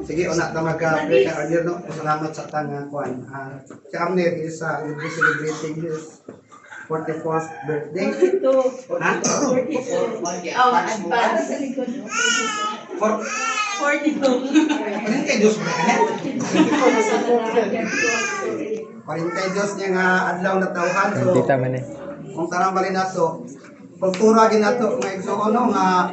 Sige, una ta magka-pray ka earlier, no? Salamat sa tanga kuan. Si Amner is will be celebrating his 44th birthday. 42. Ha? 42. Oh, advance. For 42. Parin kay Diyos ba? Parin kay Diyos niya nga adlaw na tawhan. So, Kita man eh. kung tarang bali nato, kultura ginato nga igsuon no nga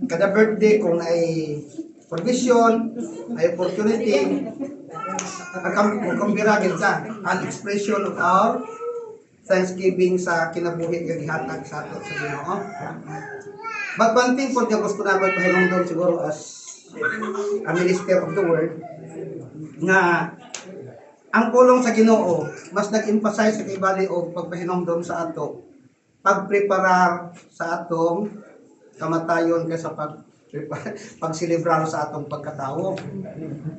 kada birthday kung ay provision, ay opportunity, kumbira gid ka an expression of our thanksgiving sa kinabuhi nga gihatag sa ato sa Ginoo. But one thing po nga gusto na ko pahinungdon siguro as a minister of the word nga ang pulong sa Ginoo mas nag-emphasize sa kaibali og pagpahinungdon sa ato, pagpreparar sa atong kamatayon kaysa pagselebrar sa atong pagkatao.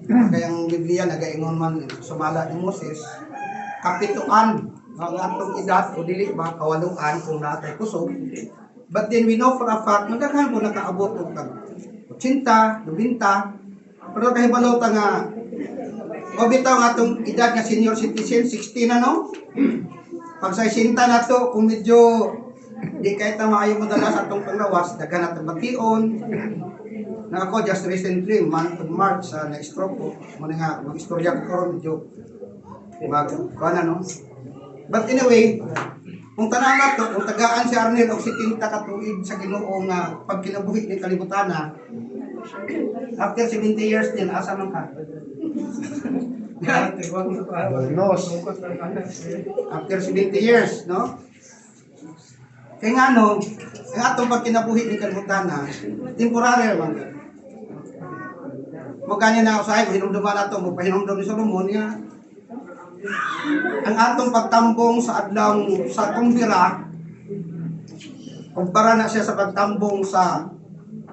Kaya ang Biblia nagaingon man sumala ni Moses, kapituan ang atong edad o dili ba kawaluan kung natay kusog. But then we know for a fact na daghan po nakaabot og 80, 90, pero kahibalo ta nga o bitaw nga atong edad nga senior citizen 60 na no. Pag sa 60 na to kung medyo di kahit na maayo mo dala sa atong panglawas, daghan atong bation. Na ako just recently, month of March, na-stroke ko. Muna nga, mag-istorya ko karon medyo kuana no. But anyway, kung tanan na to, kung tagaan si Arnel og 70 ka tuig sa Ginoo nga pagkinabuhi ni kalibutan na, after 70 years din, asa man ka? After 70 years, no? Kaya nga no, ang atong pagkinabuhi ni kalibutan na, temporary lang. Magkanya na usahay, hinumduman nato, magpahinumdum ni Solomon niya. Ang atong pagtambong sa adlaw sa kumbira, kumpara na siya sa pagtambong sa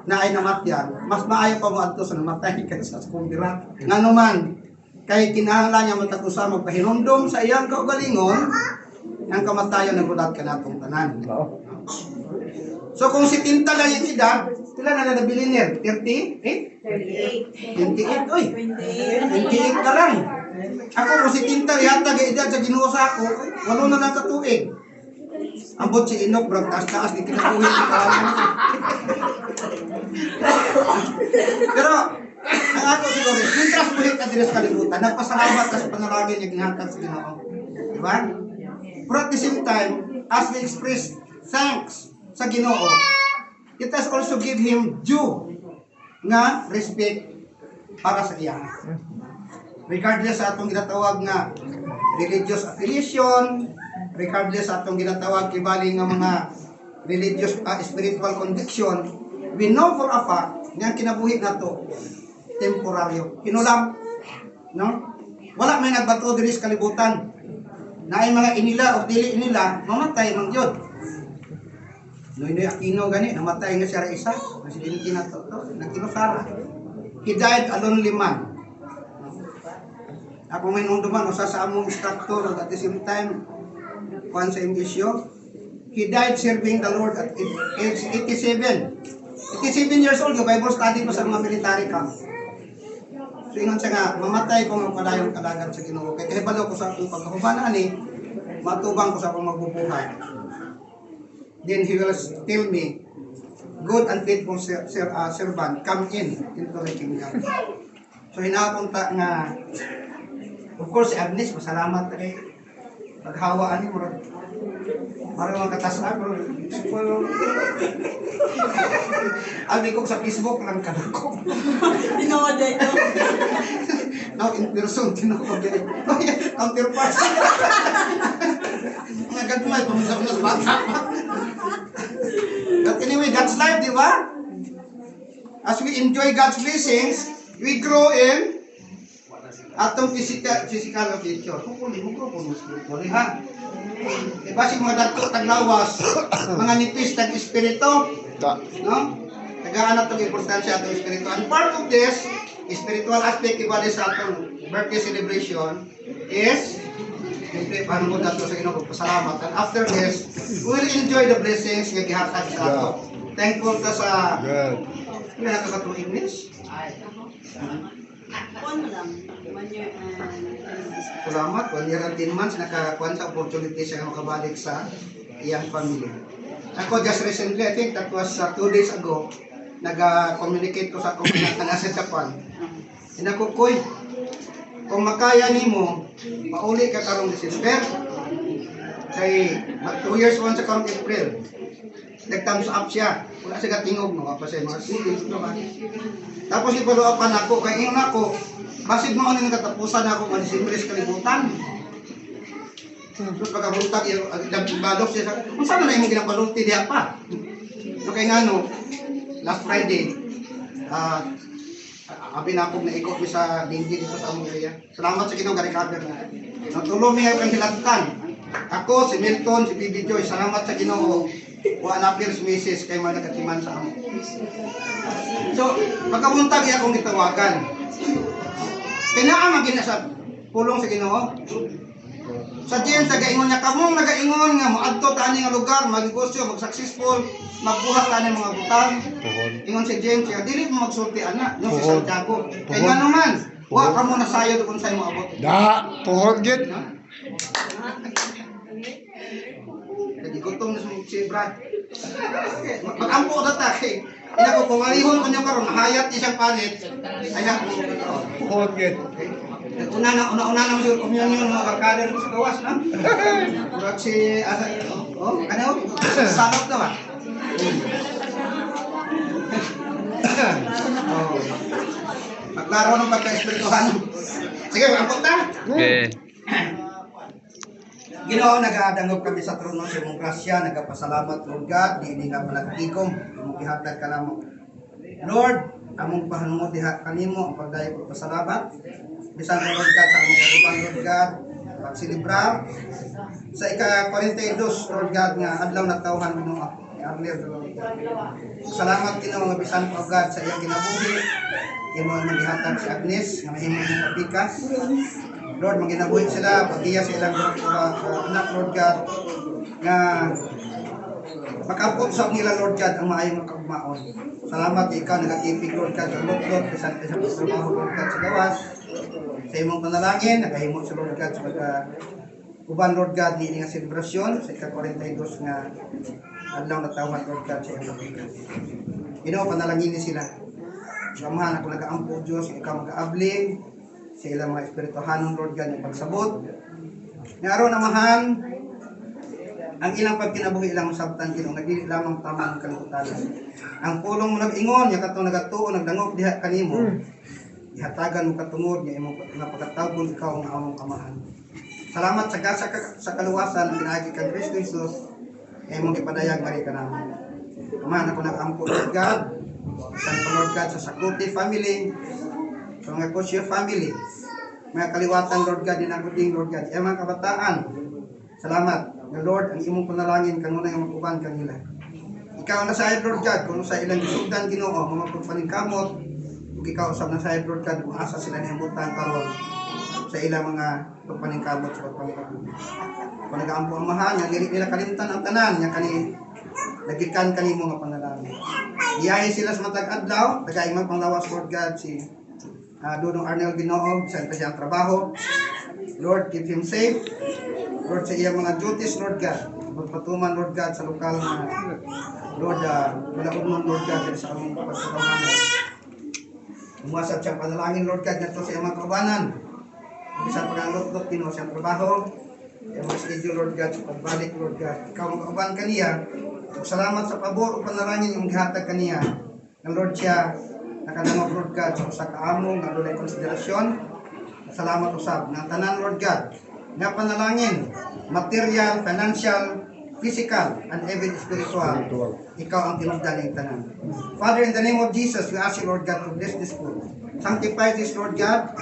naay namatyan, mas maayo pa mo adto sa namatay kaysa sa kumbira. Nga naman, kay kinahanglan niya matakusa magpahinumdum sa iyang kaugalingon, ang kamatayon na gulat ka natong tanan. So kung si Tinta lang yung edad, pila na nabili niya? 38? 28, oy. 28 ka lang. Ako kung si Tinta yata ga edad sa Ginoo sa ako, walo na lang katuig. Ambot si Inok, bro, taas-taas di kinakuhin ni Kawan. Pero, ang ako siguro, yung trust buhit na din sa kalibutan, nagpasalamat ka sa panalangin niya ginhatag sa Ginoo. Diba? But at the same time, as we express thanks sa Ginoo, it has also give Him due nga respect para sa iya. Regardless sa atong ginatawag nga religious affiliation, regardless sa atong ginatawag kibali nga mga religious spiritual conviction, we know for a fact nga kinabuhi nato temporaryo. Kinulam, no? Wala may nagbato diri sa kalibutan. Naay mga inila o dili inila, mamatay man gyud. Noynoy Aquino gani, namatay nga siya isa, presidente na to, nagkinusara. He died a lonely man. Ako may nung duman, usa sa among instructor at the same time, kuhan sa issue, he died serving the Lord at age 87. 87 years old, yung Bible study ko sa mga military camp. So ingon siya nga, mamatay ko ng palayong kalagan sa Ginoo. Kaya kahibalo ko sa akong pagkahubanaan matubang ko sa akong magbubuhay. Then he will tell me, good and faithful servant, come in into the kingdom. So hinapunta nga, of course, si Agnes, masalamat kay paghawaan ni mo. Para mga katasan, pero abi ko sa Facebook lang kanako. Tinood ito. Now in person, tinood din. Counterpart. Mga gagmay, pumunta ko sa bata. But anyway, God's life, di ba? As we enjoy God's blessings, we grow in atong physical future. Hukuli mo ko kung spiritual, ha? Diba si mga dato taglawas, mga nipis tag espiritu, no? Tagaan na itong importansya atong espiritu. And part of this, spiritual aspect iba sa atong birthday celebration is siyempre, paano mo dato sa Ginoo pasalamat. And after this, we will enjoy the blessings nga gihatag sa ato. Thankful ta sa Hindi nakakatulong English. One lang. 1 year and Salamat. 1 year and 10 months, nakakuha sa opportunity siya makabalik sa iyang family. Ako just recently, I think that was 2 days ago, nag-communicate ko sa akong nasa Japan. Inakukoy, kung makaya nimo, pauli ka karong December, kay 2 years once sa karong April, nag-thumbs up siya. Wala siya katingog, no? Pa siya, mga siblings, no? Tapos ipalo-upan ako, kay ingon ako, basid mo ano yung katapusan ako, mga December is kalibutan. Terus pagkabuntag, balok siya sa, kung saan na yung ginapalulti diya pa? So kaya nga no, last Friday, abi na akong naikot mi sa dingding dito sa among area. Salamat sa Ginoo garikader na. Natulong mi ang hilatan. Ako, si Milton, si Bibi Joy, salamat sa Ginoo. Wa na appear si Mrs. kay mga nakatiman sa amo. So, pagkabuntag iya akong gitawagan. Kailangan maging sa pulong sa Ginoo. Sa diyan sa gaingon niya kamong nagaingon nga moadto ta ani nga lugar, magnegosyo, mag-successful, magbuhat ta mga butang. Ingon si James, kaya dili mo magsulti ana, no si Santiago. Kay nga naman, wa ka mo nasayod kung sa'yo mo abot. Da, tuhod gid. Kaya gutom na si Brad. Mag-ampo na ta kay ina ko kung alihon ko niyo karon hayat isang panit. Ay na ko. Tuhod gid. Una na mo siguro communion mga barkada sa gawas, no? Murag si ano? Sakop na ba? Maglaro ng pagka-espirituhan. Sige, ampot na. Okay. Ginoo, nag-aadangog kami sa trono sa imong grasya, nagapasalamat Lord God, di nga malagtigom, imong gihatag ka namo. Lord, among pahanungod diha kanimo ang pagdayo ko pasalamat. Bisan ko Lord God sa among kaguban Lord God, pagsilibrar sa ika-42 Lord God nga adlaw na tawhan mo ni Arlene Lord God. Salamat Ginoo nga bisan ko God sa iyang kinabuhi. Imo ang magihatag si Agnes nga mahimo ng kapikas. Lord, maginabuhin sila, pag-iya sa ilang anak, Lord God, nga makapot sa nila, Lord God, ang maayong makagmaon. Salamat, ikaw, nagatipig, Lord God, sa lutlot, sa trabaho, Lord God, sa gawas. Sa imong panalangin, nakahimot sa Lord God, sa uban, Lord God, ni nga selebrasyon, sa ika-42 nga adlaw na tawhan, Lord God, sa iyong kapikas. Ginoo, panalangin sila. Samahan ako nag-aampo, Diyos, ikaw mag-aabling, sa ilang mga espirituhanong Lord God ng pagsabot. Ngaron amahan ang ilang pagkinabuhi ilang sabtan Ginoo nagdili lamang tama ang kalibutan. Ang pulong mo nag-ingon nya katong nagatuo nagdangop diha kanimo. Ihatagan mo katungod nga imong napakatawgon ikaw nga among amahan. Salamat sa gasa sa kaluwasan ang ginaagi kang Kristo Jesus imong ipadayag mari kanamo. Amahan ako nag-ampo Lord God. San Lord God sa Sakuti family. So mga Kosyo family, mga kaliwatan Lord God, din ang kuding Lord God, mga kabataan, salamat nga Lord, ang imong panalangin kanunay ang makuban kanila. Ikaw na sa Lord God, kung sa ilang gisugdan Ginoo, mga pagpaningkamot, kung ikaw usap na sa Lord God, kung asa sila niyamutan karon sa ilang mga pagpaningkamot sa pagpaningkamot. Kung nag-aampo ang mahal, nga dili nila kalimtan ang tanan, nga kani nagikan kanimo nga panalangin. Iyahe sila sa matag adlaw, tagaimang panglawas Lord God si Dudong Arnel Ginoo, saan pa siya ang trabaho. Lord, keep him safe. Lord, sa iyang mga duties, Lord God. Magpatuman, Lord God, sa lokal na Lord, malaudnon, Lord God, sa aming pagpatuman. Umuasap siyang panalangin, Lord God, nato sa iyang mga kaubanan. Isang pag-alot-lot, Ginoo siyang trabaho. Iyang mga schedule, Lord God, sa pagbalik, Lord God. Ikaw ang kauban kaniya. Salamat sa pabor o panalangin yung gihatag kaniya. Ng Lord siya, nakadangog Lord God sa usa ka amo nga dunay konsiderasyon. Salamat usab nga tanan Lord God nga panalangin, material, financial, physical, and even spiritual. Ikaw ang tinugdan ng tanan. Father, in the name of Jesus, we ask you Lord God to bless this food. Sanctify this Lord God.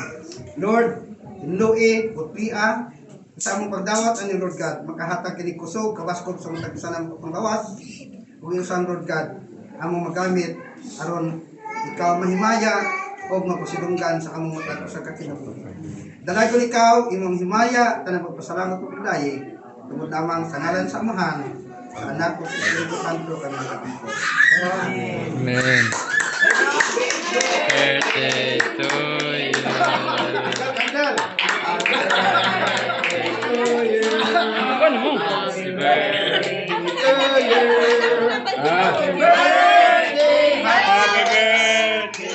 Lord, inlui, butlia, sa among pagdawat ani Lord God, makahatag kini kusog, kabaskog sa mga tagisanan mo panglawas. Ug insan Lord God, among magamit aron ikaw mahimaya o mapasidunggan sa among matag sa kakinabuhi. Dalagon ikaw, imong himaya, tanang magpasalamat ko pilayi, tungod lamang sa ngalan sa Amahan, sa Anak ko sa Espiritu Santo, kami nag-ampo. Amen. Birthday to you. Candle. Ano mo? Happy birthday to you. Happy Birthday. Happy birthday.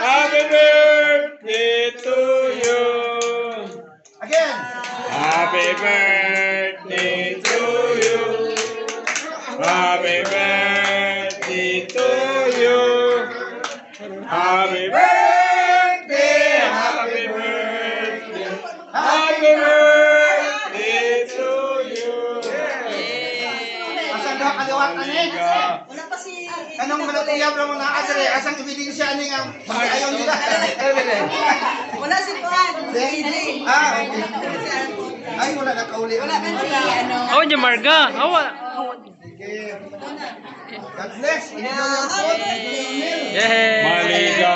Happy birthday to you. Again. Happy birthday to you. Happy birthday to you. Happy birthday. Happy birthday. Happy birthday to you. Asang daw kaliwat ani? Wala pa si... Anong manatuyab lang mo na adre? Asang ebidensya ani nga pag-ayon nila? Wala si Juan. Si Ah, okay. Ay, wala na kauli. Wala man si ano. Oh, niya Marga. Awa. Sige. God bless. Enjoy your food. Yay. Maliga.